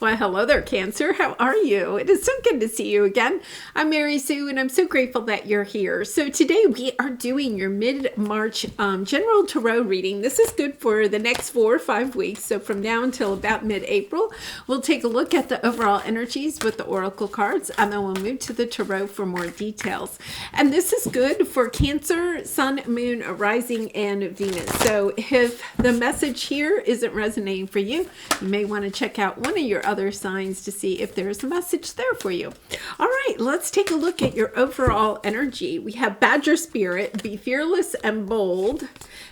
Well, hello there, Cancer. How are you? It is so good to see you again. I'm Mary Sue, and I'm so grateful that you're here. So today we are doing your mid-March general tarot reading. This is good for the next 4 or 5 weeks. So from now until about mid-April, we'll take a look at the overall energies with the oracle cards, and then we'll move to the tarot for more details. And this is good for Cancer, Sun, Moon, Rising, and Venus. So if the message here isn't resonating for you, you may want to check out one of your other signs to see if there's a message there for you. All right, let's take a look at your overall energy. We have Badger Spirit, be fearless and bold,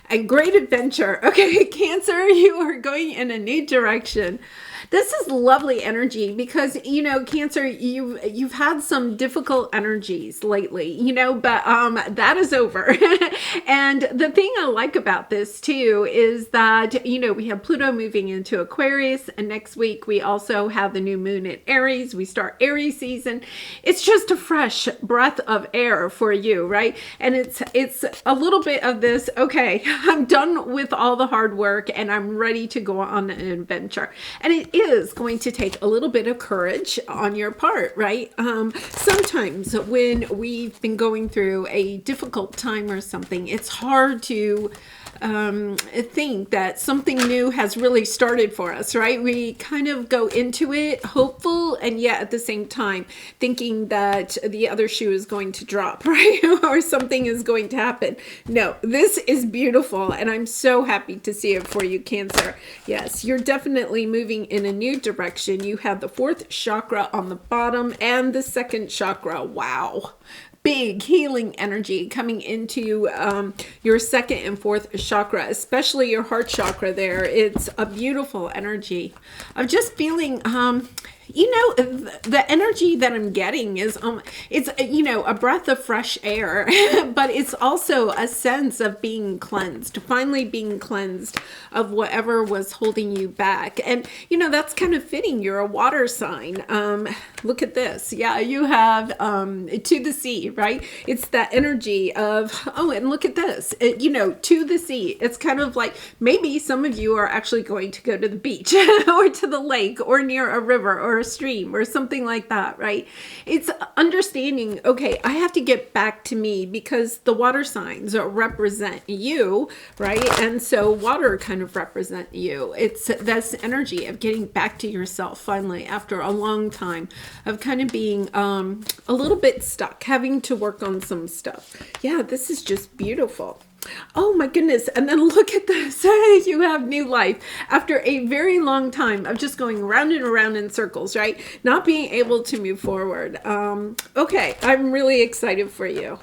and great adventure. Okay, Cancer, you are going in a new direction. This is lovely energy because, you know, Cancer, you've had some difficult energies lately, you know, but that is over. And the thing I like about this too is that, you know, we have Pluto moving into Aquarius, and next week we also have the new moon in Aries. We start Aries season. It's just a fresh breath of air for you, right? And it's a little bit of this, okay, I'm done with all the hard work and I'm ready to go on an adventure. And it is going to take a little bit of courage on your part, right? Sometimes when we've been going through a difficult time or something, it's hard to think that something new has really started for us, right? We kind of go into it hopeful, and yet at the same time thinking that the other shoe is going to drop, right? Or something is going to happen. No, this is beautiful, and I'm so happy to see it for you, Cancer. Yes, you're definitely moving in a new direction. You have the 4th chakra on the bottom and the 2nd chakra. Wow. Big healing energy coming into your 2nd and 4th chakra, especially your heart chakra there. It's a beautiful energy. I'm just feeling, you know, the energy that I'm getting is, it's, you know, a breath of fresh air, but it's also a sense of being cleansed, finally being cleansed of whatever was holding you back. And, you know, that's kind of fitting. You're a water sign. Look at this. Yeah, you have to the sea, right? It's that energy of, oh, and look at this, you know, to the sea. It's kind of like maybe some of you are actually going to go to the beach or to the lake or near a river or a stream or something like that, right? It's understanding, okay, I have to get back to me because the water signs represent you, right? And so water kind of represent you. It's this energy of getting back to yourself finally after a long time of kind of being a little bit stuck, having to work on some stuff. Yeah, this is just beautiful. Oh my goodness. And then look at this. You have new life after a very long time of just going around and around in circles, right? Not being able to move forward. Okay, I'm really excited for you.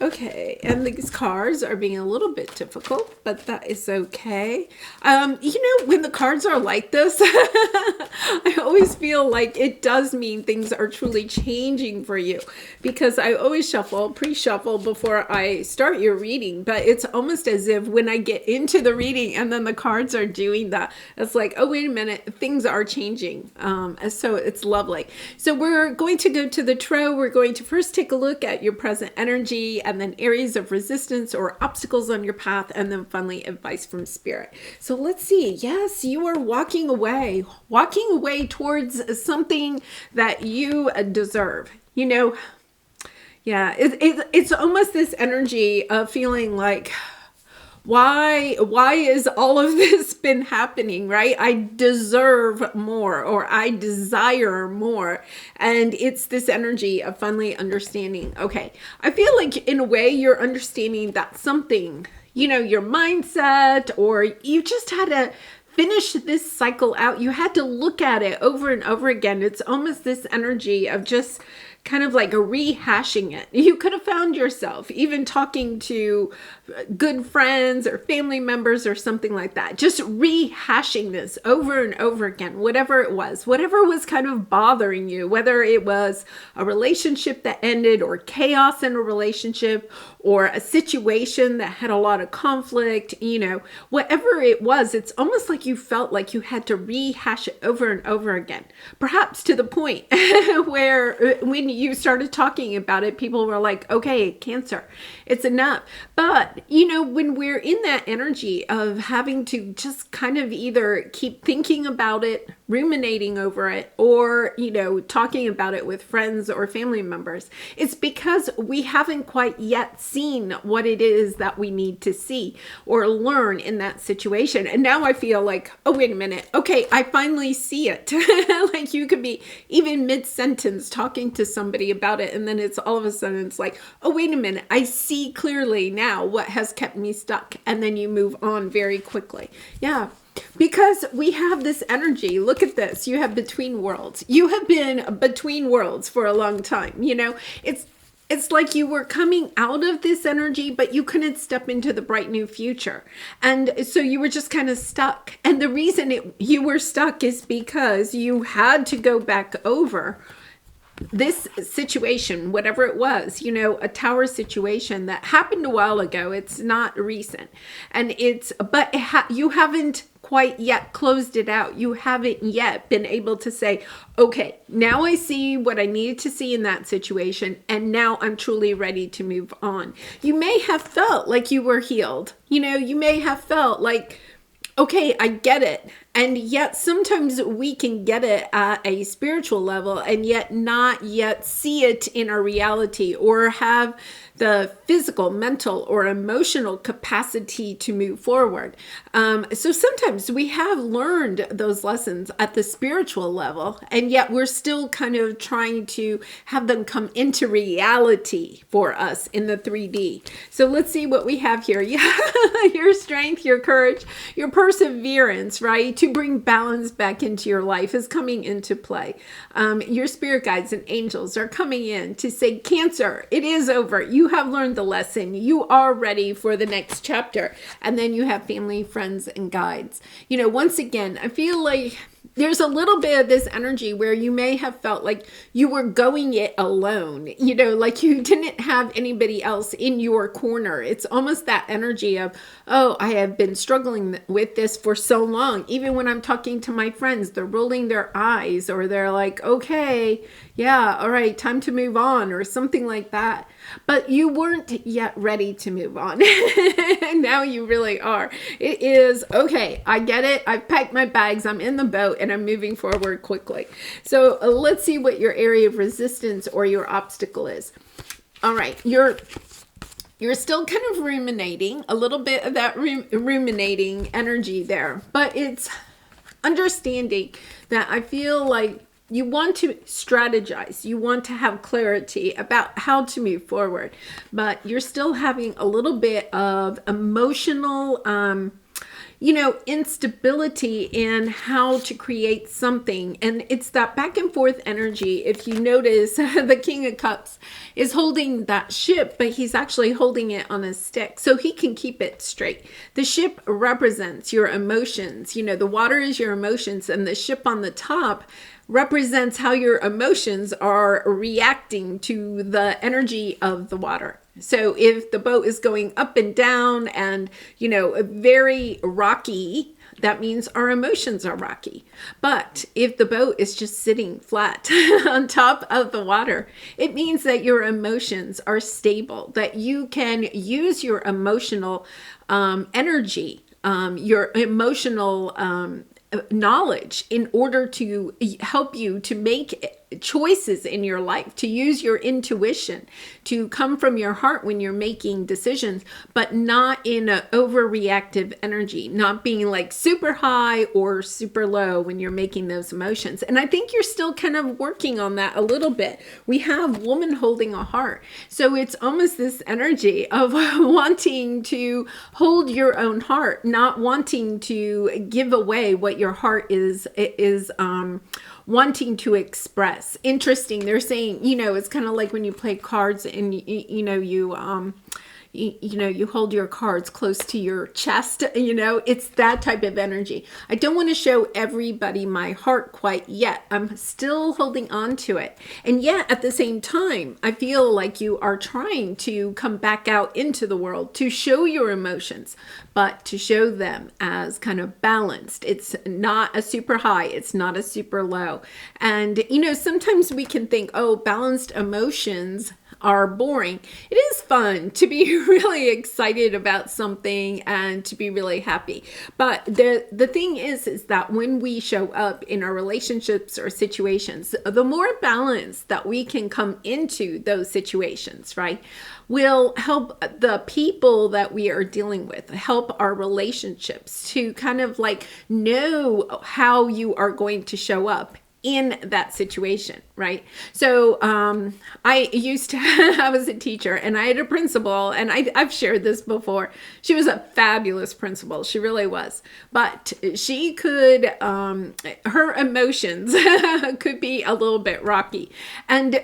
Okay, and these cards are being a little bit difficult, but that is okay. You know, when the cards are like this, I always feel like it does mean things are truly changing for you, because I always pre-shuffle before I start your reading, but it's almost as if when I get into the reading and then the cards are doing that, it's like, oh, wait a minute, things are changing. So it's lovely. So we're going to go to the tarot. We're going to first take a look at your present energy, and then areas of resistance or obstacles on your path, and then finally advice from spirit. So let's see. Yes, you are walking away towards something that you deserve. You know, yeah, it's almost this energy of feeling like, why is all of this been happening, right? I deserve more, or I desire more. And it's this energy of finally understanding, okay, I feel like in a way you're understanding that something, you know, your mindset, or you just had to finish this cycle out. You had to look at it over and over again. It's almost this energy of just kind of like rehashing it. You could have found yourself even talking to good friends or family members or something like that, just rehashing this over and over again, whatever was kind of bothering you, whether it was a relationship that ended, or chaos in a relationship, or a situation that had a lot of conflict, you know, whatever it was, it's almost like you felt like you had to rehash it over and over again, perhaps to the point where when you started talking about it, people were like, okay, Cancer, it's enough. But, you know, when we're in that energy of having to just kind of either keep thinking about it, ruminating over it or, talking about it with friends or family members, it's because we haven't quite yet seen what it is that we need to see or learn in that situation. And now I feel like, oh, wait a minute. Okay, I finally see it. Like you could be even mid-sentence talking to somebody about it, and then it's all of a sudden it's like, oh, wait a minute. I see clearly now what has kept me stuck. And then you move on very quickly. Yeah. Because we have this energy. Look at this. You have between worlds. You have been between worlds for a long time. It's like you were coming out of this energy, but you couldn't step into the bright new future. And so you were just kind of stuck. And the reason you were stuck is because you had to go back over this situation, whatever it was, a tower situation that happened a while ago. It's not recent. And you haven't quite yet closed it out. You haven't yet been able to say, okay, now I see what I needed to see in that situation. And now I'm truly ready to move on. You may have felt like you were healed. You may have felt like, okay, I get it. And yet sometimes we can get it at a spiritual level and yet not yet see it in our reality or have the physical, mental, or emotional capacity to move forward. So sometimes we have learned those lessons at the spiritual level, and yet we're still kind of trying to have them come into reality for us in the 3D. So let's see what we have here. Yeah, your strength, your courage, your perseverance, right? To bring balance back into your life is coming into play. Your spirit guides and angels are coming in to say, Cancer, it is over. You have learned the lesson. You are ready for the next chapter. And then you have family, friends, and guides. Once again, I feel like there's a little bit of this energy where you may have felt like you were going it alone, like you didn't have anybody else in your corner. It's almost that energy of, oh, I have been struggling with this for so long. Even when I'm talking to my friends, they're rolling their eyes or they're like, okay, yeah, all right, time to move on or something like that. But you weren't yet ready to move on. And now you really are. It is, okay, I get it. I've packed my bags. I'm in the boat and I'm moving forward quickly. So let's see what your area of resistance or your obstacle is. All right, you're still kind of ruminating, a little bit of that ruminating energy there. But it's understanding that I feel like you want to strategize. You want to have clarity about how to move forward, but you're still having a little bit of emotional, instability in how to create something. And it's that back and forth energy. If you notice, the King of Cups is holding that ship, but he's actually holding it on a stick so he can keep it straight. The ship represents your emotions. The water is your emotions, and the ship on the top represents how your emotions are reacting to the energy of the water. So if the boat is going up and down and, very rocky, that means our emotions are rocky. But if the boat is just sitting flat on top of the water, it means that your emotions are stable, that you can use your emotional energy, your emotional knowledge in order to help you to make choices in your life, to use your intuition, to come from your heart when you're making decisions, but not in an overreactive energy, not being like super high or super low when you're making those emotions. And I think you're still kind of working on that a little bit. We have woman holding a heart. So it's almost this energy of wanting to hold your own heart, not wanting to give away what your heart is wanting to express. Interesting. They're saying, it's kind of like when you play cards and you hold your cards close to your chest, it's that type of energy. I don't want to show everybody my heart quite yet. I'm still holding on to it. And yet at the same time, I feel like you are trying to come back out into the world to show your emotions, but to show them as kind of balanced. It's not a super high. It's not a super low. And, sometimes we can think, oh, balanced emotions are boring. It is fun to be really excited about something and to be really happy. But the thing is that when we show up in our relationships or situations, the more balance that we can come into those situations, right, will help the people that we are dealing with, help our relationships to kind of like know how you are going to show up in that situation, right? So I used to, I was a teacher and I had a principal, and I've shared this before. She was a fabulous principal. She really was. But she could, her emotions could be a little bit rocky. And,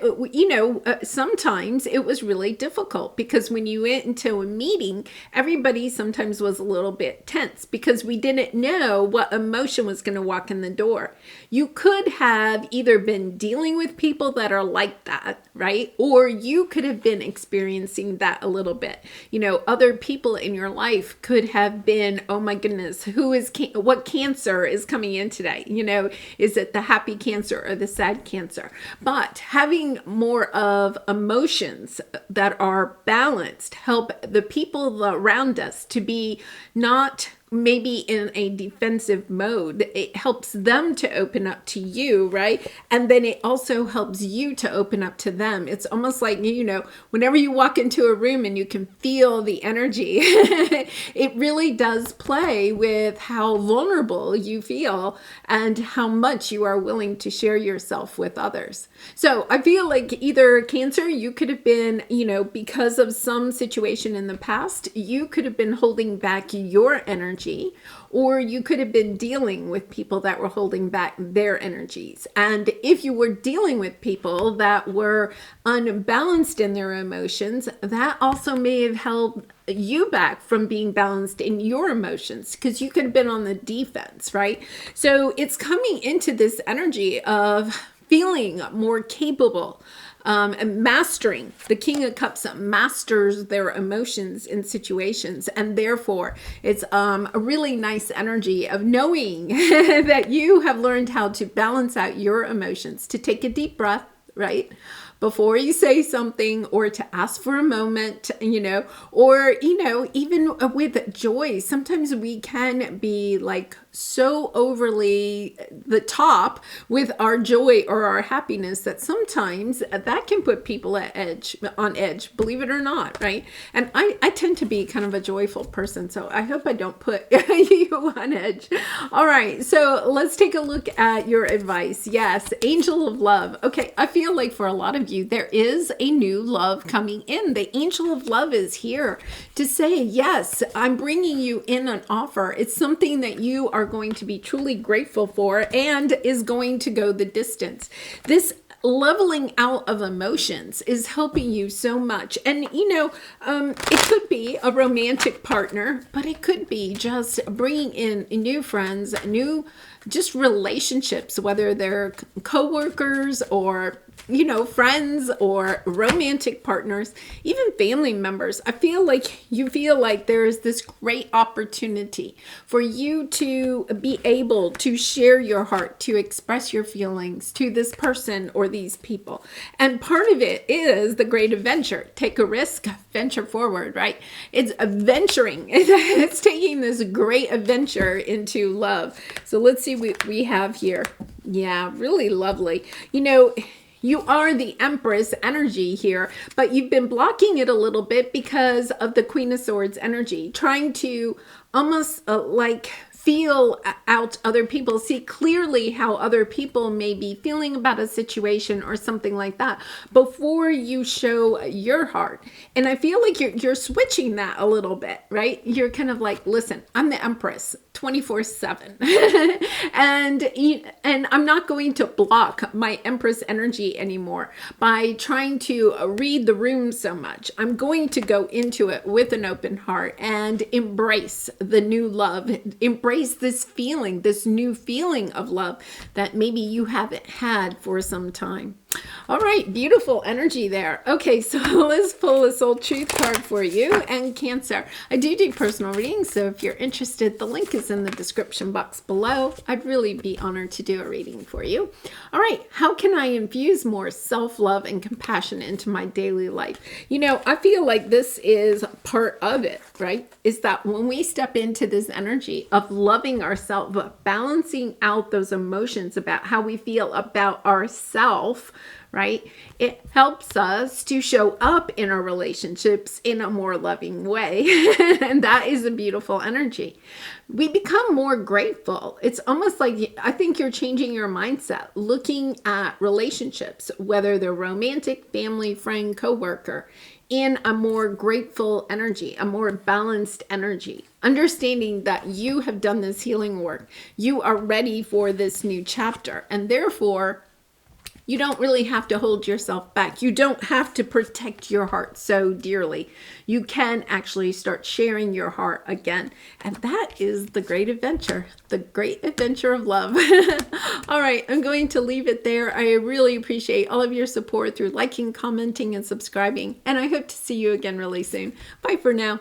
sometimes it was really difficult because when you went into a meeting, everybody sometimes was a little bit tense because we didn't know what emotion was going to walk in the door. You could have either been dealing with people that are like that, right? Or you could have been experiencing that a little bit. Other people in your life could have been, oh my goodness, what cancer is coming in today? Is it the happy cancer or the sad cancer? But having more of emotions that are balanced help the people around us to be not maybe in a defensive mode. It helps them to open up to you, right? And then it also helps you to open up to them. It's almost like, whenever you walk into a room and you can feel the energy, it really does play with how vulnerable you feel and how much you are willing to share yourself with others. So I feel like either Cancer, you could have been, because of some situation in the past, you could have been holding back your energy, or you could have been dealing with people that were holding back their energies. And if you were dealing with people that were unbalanced in their emotions, that also may have held you back from being balanced in your emotions because you could have been on the defense, right? So it's coming into this energy of feeling more capable, and mastering. The King of Cups masters their emotions in situations, and therefore it's a really nice energy of knowing that you have learned how to balance out your emotions, to take a deep breath, right, before you say something, or to ask for a moment, or, even with joy. Sometimes we can be like so overly the top with our joy or our happiness that sometimes that can put people on edge, believe it or not, right? And I tend to be kind of a joyful person, so I hope I don't put you on edge. All right, so let's take a look at your advice. Yes, Angel of Love. Okay, I feel like for a lot of you, there is a new love coming in. The Angel of Love is here to say, yes, I'm bringing you in an offer. It's something that you are going to be truly grateful for and is going to go the distance. This leveling out of emotions is helping you so much. And, it could be a romantic partner, but it could be just bringing in new friends, new just relationships, whether they're co-workers or friends or romantic partners, even family members. I feel like there is this great opportunity for you to be able to share your heart, to express your feelings to this person or these people. And part of it is the great adventure. Take a risk, venture forward, right? It's adventuring. It's taking this great adventure into love. So let's see what we have here. Yeah, really lovely. You are the Empress energy here, but you've been blocking it a little bit because of the Queen of Swords energy, trying to almost feel out other people, see clearly how other people may be feeling about a situation or something like that before you show your heart. And I feel like you're switching that a little bit, right? You're kind of like, listen, I'm the Empress 24/7. and I'm not going to block my Empress energy anymore by trying to read the room so much. I'm going to go into it with an open heart and embrace the new love, embrace embrace this feeling, this new feeling of love that maybe you haven't had for some time. All right, beautiful energy there. Okay, so let's pull a soul truth card for you and Cancer. I do personal readings, so if you're interested, the link is in the description box below. I'd really be honored to do a reading for you. All right, how can I infuse more self-love and compassion into my daily life? You know, I feel like this is part of it, right? Is that when we step into this energy of loving ourselves, balancing out those emotions about how we feel about ourselves, right? It helps us to show up in our relationships in a more loving way. And that is a beautiful energy. We become more grateful. It's almost like, I think you're changing your mindset, looking at relationships, whether they're romantic, family, friend, coworker, in a more grateful energy, a more balanced energy. Understanding that you have done this healing work. You are ready for this new chapter. And therefore, you don't really have to hold yourself back. You don't have to protect your heart so dearly. You can actually start sharing your heart again. And that is the great adventure of love. All right, I'm going to leave it there. I really appreciate all of your support through liking, commenting, and subscribing. And I hope to see you again really soon. Bye for now.